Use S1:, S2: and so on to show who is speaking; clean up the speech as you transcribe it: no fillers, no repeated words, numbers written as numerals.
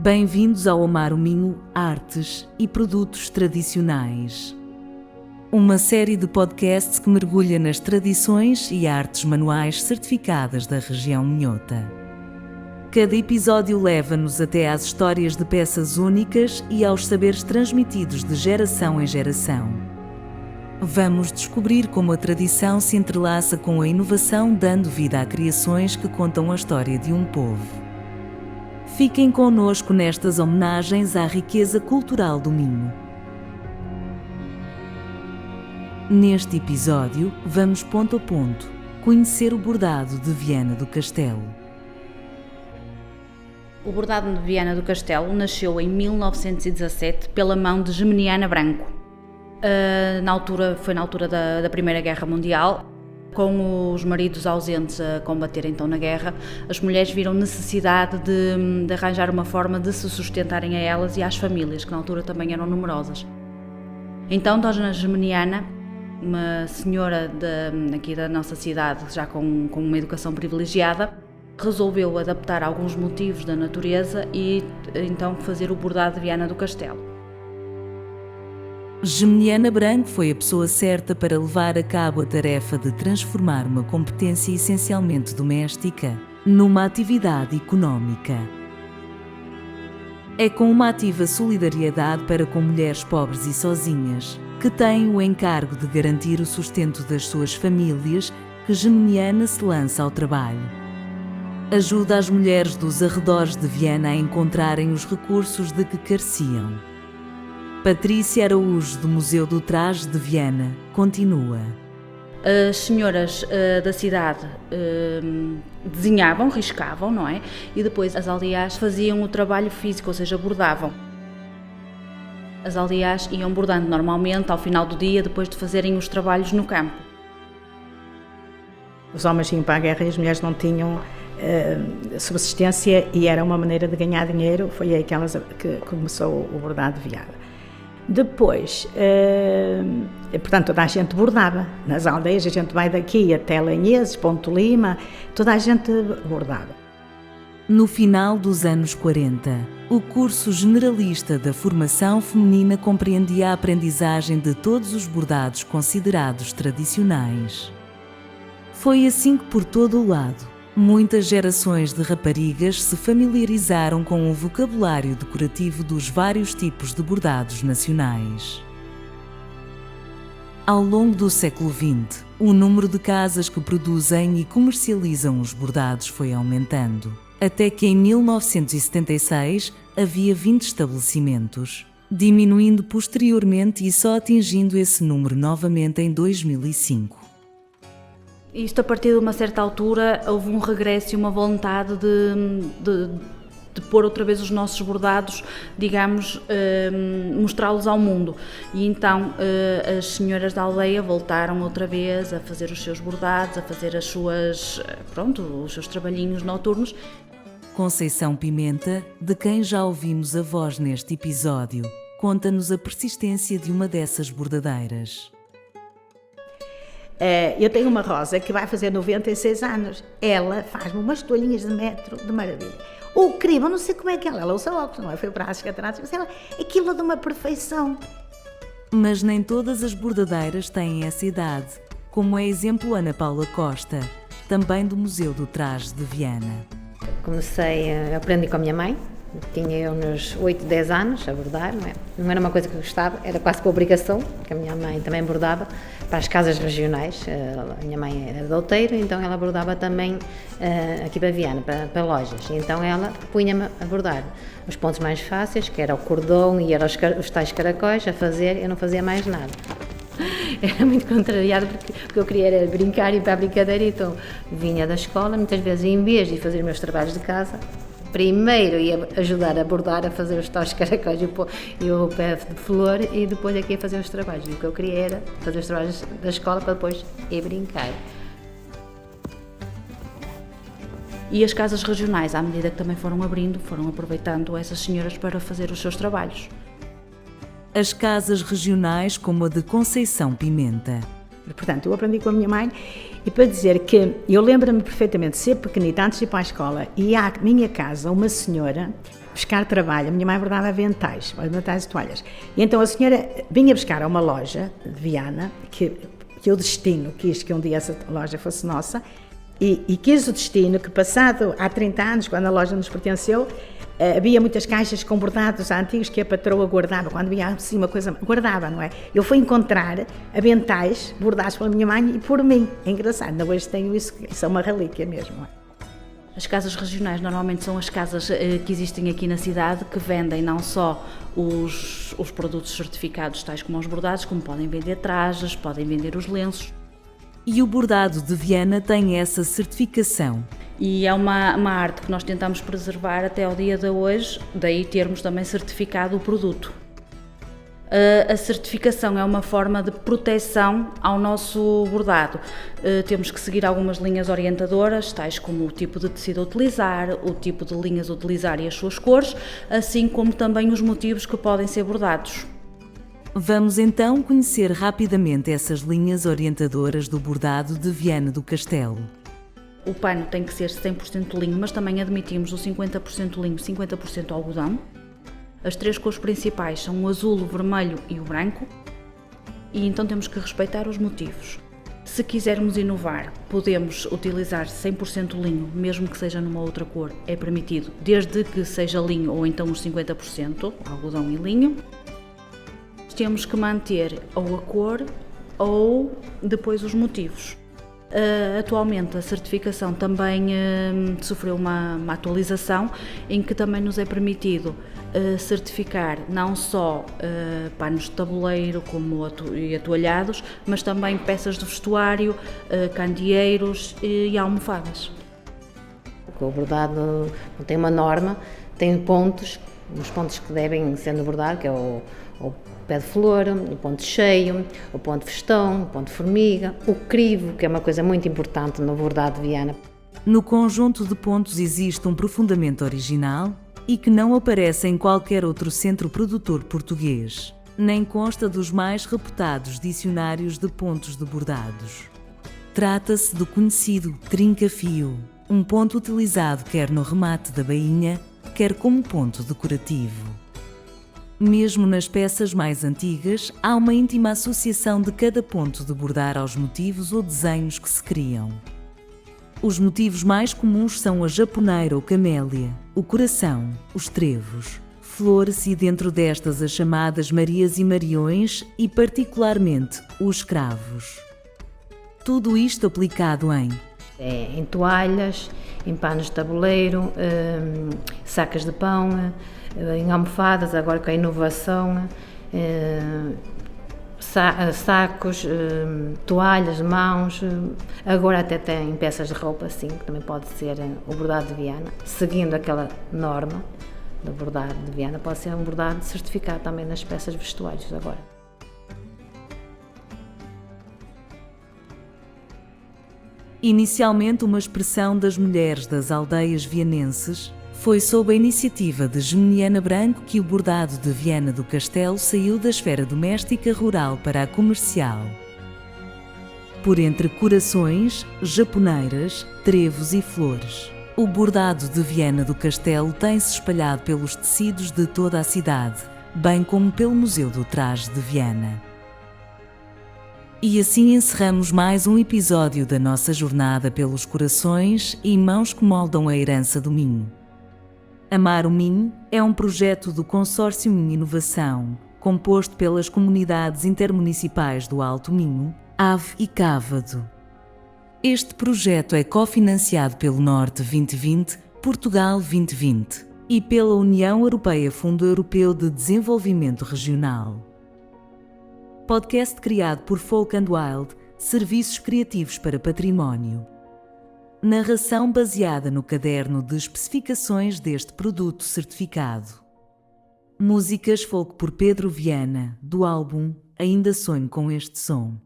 S1: Bem-vindos ao Amar o Minho Artes e Produtos Tradicionais. Uma série de podcasts que mergulha nas tradições e artes manuais certificadas da região minhota. Cada episódio leva-nos até às histórias de peças únicas e aos saberes transmitidos de geração em geração. Vamos descobrir como a tradição se entrelaça com a inovação, dando vida a criações que contam a história de um povo. Fiquem connosco nestas homenagens à riqueza cultural do Minho. Neste episódio, vamos ponto a ponto conhecer o bordado de Viana do Castelo.
S2: O bordado de Viana do Castelo nasceu em 1917 pela mão de Geminiana Branco. Foi na altura da Primeira Guerra Mundial. Com os maridos ausentes a combater então na guerra, as mulheres viram necessidade de arranjar uma forma de se sustentarem a elas e às famílias, que na altura também eram numerosas. Então Dona Geminiana, uma senhora aqui da nossa cidade, já com uma educação privilegiada, resolveu adaptar alguns motivos da natureza e então fazer o bordado de Viana do Castelo.
S1: Geminiana Branco foi a pessoa certa para levar a cabo a tarefa de transformar uma competência essencialmente doméstica numa atividade económica. É com uma ativa solidariedade para com mulheres pobres e sozinhas, que têm o encargo de garantir o sustento das suas famílias, que Geminiana se lança ao trabalho. Ajuda as mulheres dos arredores de Viana a encontrarem os recursos de que careciam. Patrícia Araújo, do Museu do Traje de Viana, continua.
S2: As senhoras da cidade desenhavam, riscavam, não é? E depois as aldeás faziam o trabalho físico, ou seja, bordavam. As aldeás iam bordando normalmente ao final do dia, depois de fazerem os trabalhos no campo.
S3: Os homens iam para a guerra e as mulheres não tinham subsistência e era uma maneira de ganhar dinheiro. Foi aí que começou o bordado de Viana. Depois, portanto, toda a gente bordava. Nas aldeias, a gente vai daqui até Lanheses, Ponte Lima, toda a gente bordava.
S1: No final dos anos 40, o curso generalista da formação feminina compreendia a aprendizagem de todos os bordados considerados tradicionais. Foi assim que, por todo o lado, muitas gerações de raparigas se familiarizaram com o vocabulário decorativo dos vários tipos de bordados nacionais. Ao longo do século XX, o número de casas que produzem e comercializam os bordados foi aumentando, até que em 1976 havia 20 estabelecimentos, diminuindo posteriormente e só atingindo esse número novamente em 2005.
S2: Isto, a partir de uma certa altura, houve um regresso e uma vontade de pôr outra vez os nossos bordados, digamos, mostrá-los ao mundo. E então as senhoras da aldeia voltaram outra vez a fazer os seus bordados, a fazer os seus trabalhinhos noturnos.
S1: Conceição Pimenta, de quem já ouvimos a voz neste episódio, conta-nos a persistência de uma dessas bordadeiras.
S3: Eu tenho uma Rosa que vai fazer 96 anos. Ela faz-me umas toalhinhas de metro de maravilha. O crivo, não sei como é que ela usa óculos, não é? Foi para as cataratas, mas aquilo é de uma perfeição.
S1: Mas nem todas as bordadeiras têm essa idade, como é exemplo Ana Paula Costa, também do Museu do Traje de Viana.
S4: Aprendi com a minha mãe. Tinha eu uns 8, 10 anos a bordar, não é? Não era uma coisa que eu gostava, era quase por obrigação, porque a minha mãe também bordava para as casas regionais. A minha mãe era douteira, então ela bordava também aqui para Viana, para lojas. E então ela punha-me a bordar os pontos mais fáceis, que era o cordão e eram os tais caracóis, a fazer, eu não fazia mais nada. Era muito contrariada porque eu queria era brincar e ir para a brincadeira, então vinha da escola, muitas vezes em vez de fazer meus trabalhos de casa, primeiro ia ajudar a bordar, a fazer os tais caracóis e o pé de flor e depois aqui ia fazer os trabalhos. E o que eu queria era fazer os trabalhos da escola para depois ir brincar.
S2: E as casas regionais, à medida que também foram abrindo, foram aproveitando essas senhoras para fazer os seus trabalhos.
S1: As casas regionais como a de Conceição Pimenta.
S3: Portanto, eu aprendi com a minha mãe e para dizer que eu lembro-me perfeitamente de ser pequenita, antes de ir para a escola, e à minha casa uma senhora buscar trabalho. A minha mãe bordava aventais e toalhas. E então a senhora vinha buscar a uma loja de Viana, que o destino quis que um dia essa loja fosse nossa, e quis o destino que, passado há 30 anos, quando a loja nos pertenceu, havia muitas caixas com bordados antigos que a patroa guardava. Quando vinha assim uma coisa, guardava, não é? Eu fui encontrar aventais bordados pela minha mãe e por mim. É engraçado, ainda hoje tenho isso é uma relíquia mesmo. Não é?
S2: As casas regionais normalmente são as casas que existem aqui na cidade, que vendem não só os produtos certificados, tais como os bordados, como podem vender trajes, podem vender os lenços.
S1: E o bordado de Viana tem essa certificação.
S2: E é uma arte que nós tentamos preservar até ao dia de hoje, daí termos também certificado o produto. A certificação é uma forma de proteção ao nosso bordado. Temos que seguir algumas linhas orientadoras, tais como o tipo de tecido a utilizar, o tipo de linhas a utilizar e as suas cores, assim como também os motivos que podem ser bordados.
S1: Vamos então conhecer rapidamente essas linhas orientadoras do bordado de Viana do Castelo.
S2: O pano tem que ser 100% linho, mas também admitimos o 50% linho, 50% algodão. As 3 cores principais são o azul, o vermelho e o branco, e então temos que respeitar os motivos. Se quisermos inovar, podemos utilizar 100% linho, mesmo que seja numa outra cor, é permitido, desde que seja linho ou então os 50%, algodão e linho. Temos que manter ou a cor ou depois os motivos. Atualmente a certificação também sofreu uma atualização em que também nos é permitido certificar não só panos de tabuleiro como atoalhados, mas também peças de vestuário, candeeiros e almofadas.
S4: O bordado tem uma norma, tem pontos, os pontos que devem ser no bordado, que é o pé de flor, o ponto cheio, o ponto festão, o ponto formiga, o crivo, que é uma coisa muito importante no bordado de Viana.
S1: No conjunto de pontos existe um aprofundamento original e que não aparece em qualquer outro centro produtor português, nem consta dos mais reputados dicionários de pontos de bordados. Trata-se do conhecido trinca-fio, um ponto utilizado quer no remate da bainha, quer como ponto decorativo. Mesmo nas peças mais antigas, há uma íntima associação de cada ponto de bordar aos motivos ou desenhos que se criam. Os motivos mais comuns são a japoneira ou camélia, o coração, os trevos, flores e dentro destas as chamadas Marias e Mariões e particularmente os cravos. Tudo isto aplicado
S4: em toalhas, em panos de tabuleiro, sacas de pão, em almofadas, agora com a inovação, sacos, toalhas, mãos, agora até tem peças de roupa, assim, que também pode ser o bordado de Viana, seguindo aquela norma do bordado de Viana, pode ser um bordado certificado também nas peças de vestuários agora.
S1: Inicialmente uma expressão das mulheres das aldeias vianenses, foi sob a iniciativa de Geminiana Branco que o bordado de Viana do Castelo saiu da esfera doméstica rural para a comercial. Por entre corações, japoneiras, trevos e flores, o bordado de Viana do Castelo tem-se espalhado pelos tecidos de toda a cidade, bem como pelo Museu do Traje de Viana. E assim encerramos mais um episódio da nossa jornada pelos corações e mãos que moldam a herança do Minho. Amar o Minho é um projeto do Consórcio Minho Inovação, composto pelas comunidades intermunicipais do Alto Minho, Ave e Cávado. Este projeto é cofinanciado pelo Norte 2020, Portugal 2020 e pela União Europeia Fundo Europeu de Desenvolvimento Regional. Podcast criado por Folk and Wild, Serviços Criativos para Património. Narração baseada no caderno de especificações deste produto certificado. Músicas folk por Pedro Viana, do álbum Ainda Sonho com Este Som.